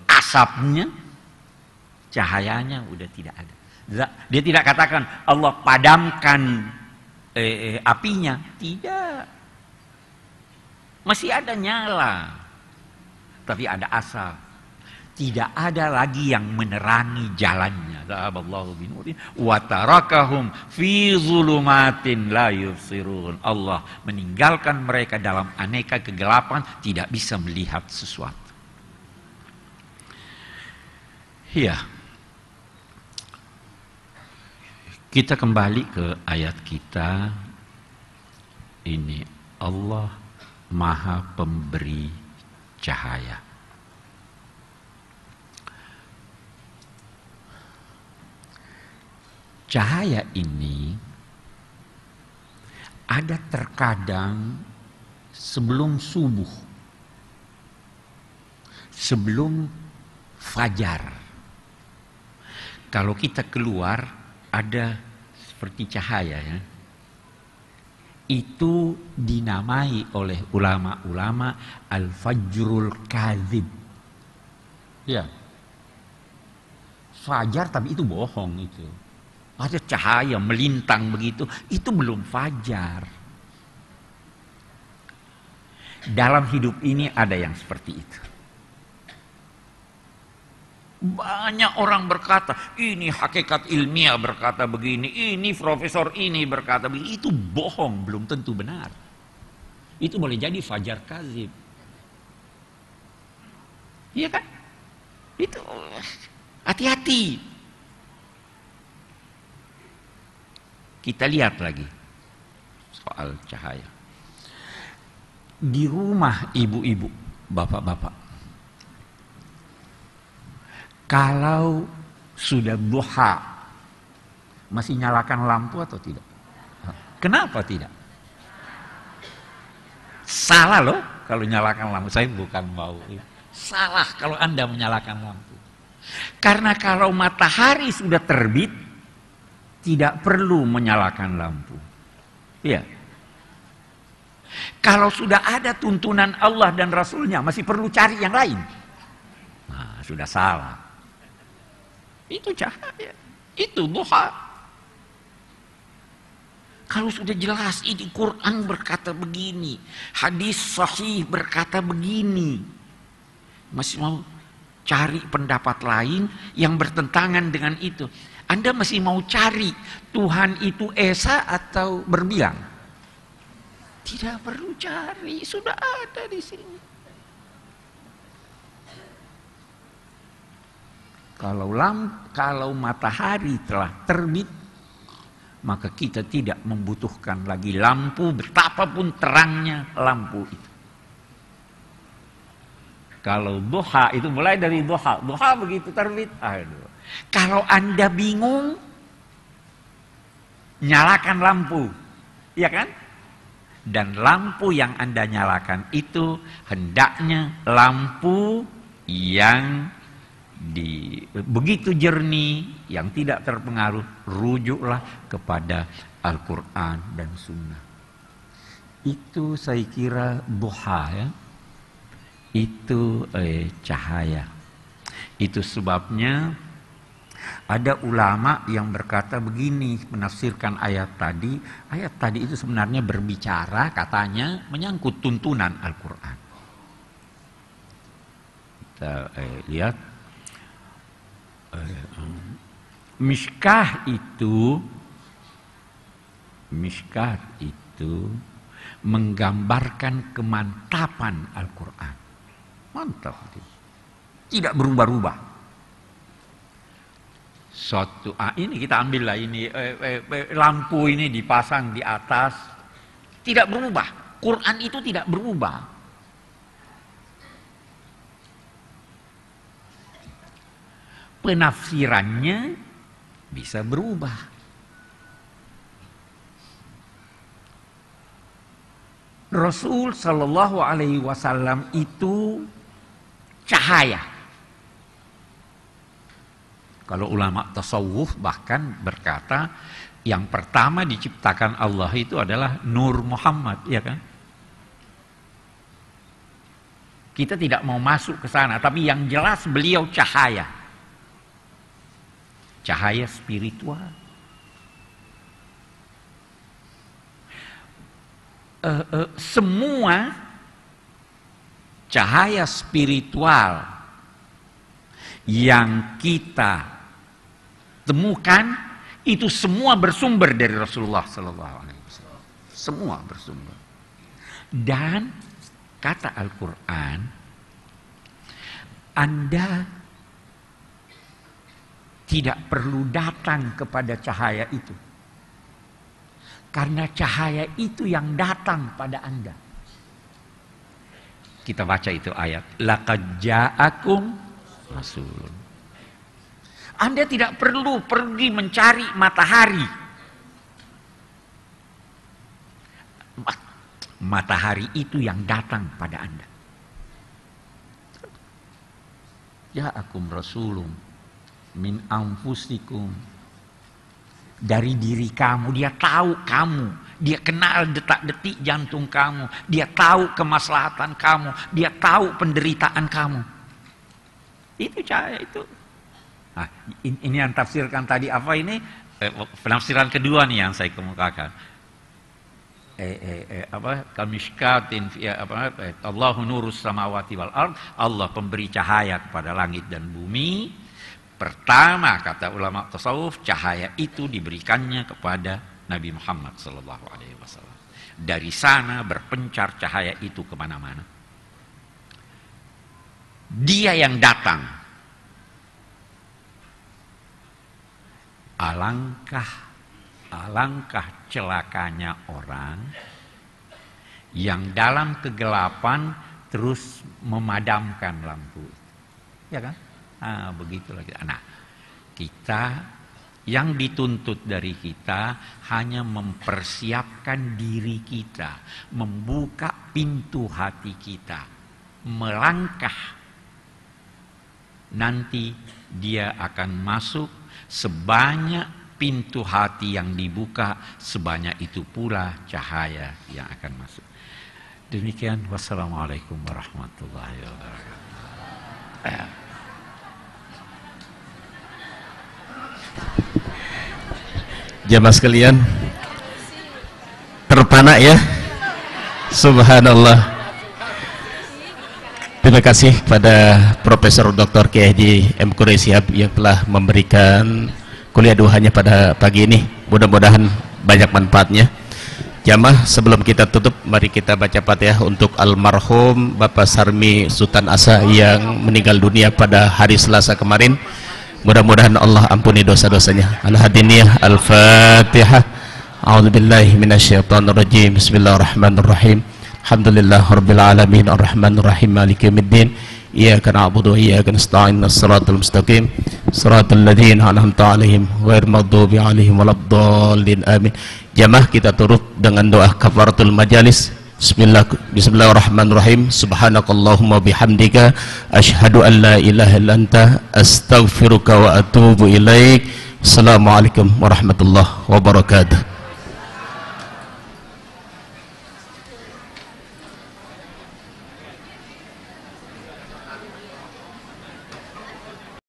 asapnya, cahayanya udah tidak ada. Dia tidak katakan Allah padamkan apinya, tidak. Masih ada nyala, tapi ada asap. Tidak ada lagi yang menerangi jalannya. Dhahaballahu binurin wa tarakahum fi zulumatin la yubsirun. Allah meninggalkan mereka dalam aneka kegelapan, tidak bisa melihat sesuatu. Ya. Kita kembali ke ayat kita. Ini Allah Maha Pemberi cahaya. Cahaya ini ada terkadang sebelum subuh, sebelum fajar. Kalau kita keluar ada seperti cahaya ya. Itu dinamai oleh ulama-ulama al-fajrul kadzib. Ya. Fajar tapi itu bohong itu. Ada cahaya melintang begitu, itu belum fajar. Dalam hidup ini ada yang seperti itu. Banyak orang berkata, ini hakikat ilmiah berkata begini, ini profesor ini berkata begini. Itu bohong, belum tentu benar. Itu boleh jadi fajar kadzib. Iya kan? Itu hati-hati. Kita lihat lagi soal cahaya. Di rumah ibu-ibu, bapak-bapak, kalau sudah duha, masih nyalakan lampu atau tidak? Kenapa tidak? Salah loh kalau nyalakan lampu. Saya bukan mau. Salah kalau Anda menyalakan lampu. Karena kalau matahari sudah terbit, tidak perlu menyalakan lampu. Iya. Kalau sudah ada tuntunan Allah dan Rasulnya, masih perlu cari yang lain. Nah, sudah salah. Itu cahaya. Itu duha. Kalau sudah jelas, ini Quran berkata begini. Hadis sahih berkata begini. Masih mau cari pendapat lain yang bertentangan dengan itu. Anda masih mau cari Tuhan itu esa atau berbilang? Tidak perlu cari, sudah ada di sini. Kalau matahari telah terbit, maka kita tidak membutuhkan lagi lampu, betapapun terangnya lampu itu. Kalau duha itu mulai dari duha begitu terbit, aduh. Kalau Anda bingung, nyalakan lampu, ya kan? Dan lampu yang Anda nyalakan itu hendaknya lampu yang begitu jernih, yang tidak terpengaruh. Rujuklah kepada Al-Quran dan Sunnah. Itu saya kira duha ya. Itu cahaya. Itu sebabnya ada ulama yang berkata begini, menafsirkan ayat tadi. Ayat tadi itu sebenarnya berbicara, katanya menyangkut tuntunan Al-Quran. Kita lihat. Mishkah itu menggambarkan kemantapan Al-Quran. Mantap. Tidak berubah-ubah. Ini kita ambil lah ini lampu ini dipasang di atas, tidak berubah. Quran itu tidak berubah. Penafsirannya bisa berubah. Rasul Shallallahu Alaihi Wasallam itu cahaya. Kalau ulama tasawuf bahkan berkata yang pertama diciptakan Allah itu adalah Nur Muhammad, ya kan? Kita tidak mau masuk ke sana, tapi yang jelas beliau cahaya. Cahaya spiritual. Semua cahaya spiritual yang kita temukan itu semua bersumber dari Rasulullah SAW. Semua bersumber. Dan kata Al-Quran, Anda tidak perlu datang kepada cahaya itu, karena cahaya itu yang datang pada Anda. Kita baca itu ayat, laqad ja'akum rasulun. Anda tidak perlu pergi mencari matahari. Matahari itu yang datang pada Anda. Ja'akum rasulun min anfusikum. Dari diri kamu, dia tahu kamu, dia kenal detak-detik jantung kamu, dia tahu kemaslahatan kamu, dia tahu penderitaan kamu. Itu cahaya itu. Nah, ini yang tafsirkan tadi apa ini? Penafsiran kedua nih yang saya kemukakan. Kamishkatin Allahu nurus samawati wal ard. Allah pemberi cahaya kepada langit dan bumi. Pertama kata ulama tasawuf, cahaya itu diberikannya kepada Nabi Muhammad SAW. Dari sana berpencar cahaya itu kemana-mana. Dia yang datang. Alangkah celakanya orang yang dalam kegelapan terus memadamkan lampu. Ya kan? Begitulah kita. Nah, kita yang dituntut dari kita hanya mempersiapkan diri kita, membuka pintu hati kita, melangkah. Nanti dia akan masuk, sebanyak pintu hati yang dibuka, sebanyak itu pula cahaya yang akan masuk. Demikian, wassalamualaikum warahmatullahi wabarakatuh. Jamaah sekalian, terpana ya, subhanallah. Terima kasih pada Profesor Dr. Kiai Haji M. Quraisy Shihab yang telah memberikan kuliah duhanya pada pagi ini. Mudah-mudahan banyak manfaatnya. Jamaah, sebelum kita tutup, mari kita baca Fatihah untuk almarhum Bapak Sarmi Sultan Asa yang meninggal dunia pada hari Selasa kemarin. Mudah-mudahan Allah ampuni dosa-dosanya. Al-Hadiniyah Al-Fatihah. A'udzubillahi minasyaitonirrajim. Bismillahirrahmanirrahim. Alhamdulillah rabbil alamin arrahmanir rahim maliki yaumiddin. Iyyaka na'budu wa iyyaka nasta'in. Shiratal mustaqim. Shiratal ladzina an'amta 'alaihim ghairil maghdubi 'alaihim waladdallin. Amin. Jamaah, kita turut dengan doa kafaratul majalis. Bismillahirrahmanirrahim. Subhanakallahumma bihamdika asyhadu an la ilaha illa anta astaghfiruka wa atubu ilaik. Assalamualaikum warahmatullahi wabarakatuh.